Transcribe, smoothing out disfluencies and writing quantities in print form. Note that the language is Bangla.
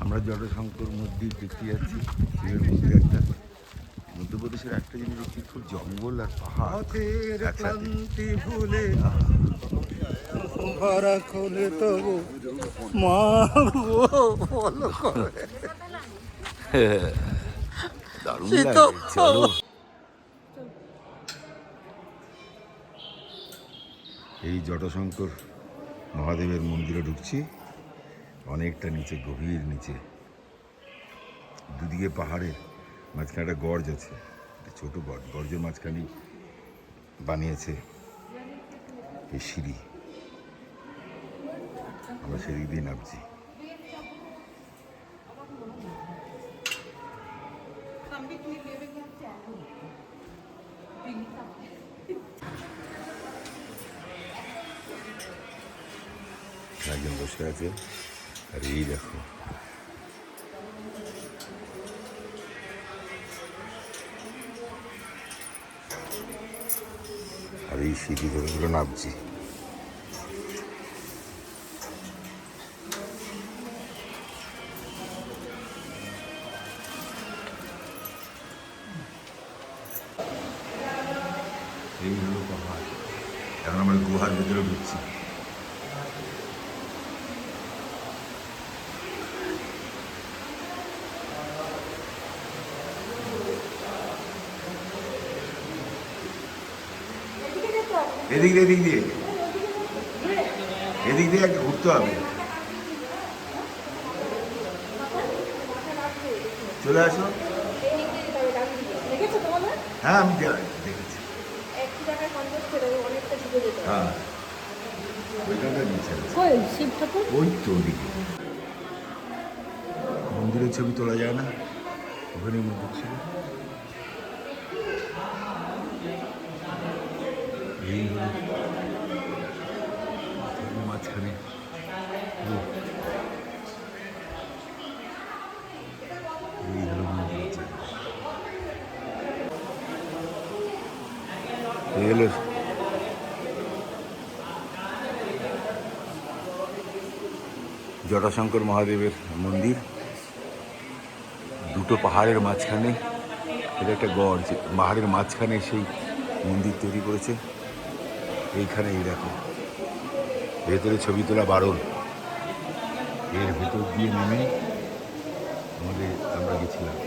আমরা জটাশঙ্কর মন্দির দেখতে যাচ্ছি, শিবের মন্দির একটা। মধ্যপ্রদেশের একটা জিনিস দেখছি, খুব জঙ্গল আর পাহাড় একসাথে। ভুলে ভরা খোলে তবু মা বলো করে। দারুণ লাগে, চলো। এই জটাশঙ্কর মহাদেবের মন্দিরে ঢুকছি, অনেকটা নিচে, গভীর নিচে। দুদিকে পাহাড়ে, মাঝখানে একটা গর্জ আছে, একটা ছোট গর্জ, গর্জের মাঝখানে বানিয়েছে এই সিঁড়ি। আমরা সেদিক দিয়ে নামছি। একজন বসে আছে, আর এই দেখো আর এই সিঁড়ি ধরে ধরে নামছি। এই হলো পাহাড়। এখন আমরা গুহার ভেতরে ঢুকছি। এদিক দিয়ে এদিক দিয়ে এদিক দিয়ে একটা ঘুরতে হবে। চলে আসো। হ্যাঁ আমি দেখেছি। হ্যাঁ ওইখানটা নিচে ওই তো ওদিকে মন্দিরের ছবি তোলা যায় না, ওখানেই মন্দির ছিল। এই হলো মাঝখানে এই হলো মন্দির। এই হলো জটাশঙ্কর মহাদেবের মন্দির, দুটো পাহাড়ের মাঝখানে। এটা একটা গড়, পাহাড়ের মাঝখানে সেই মন্দির তৈরি করেছে। এইখানে এই দেখো, ভেতরে ছবি তোলা বারণ। এর ভেতর দিয়ে নেমে আমরা গেছিলাম।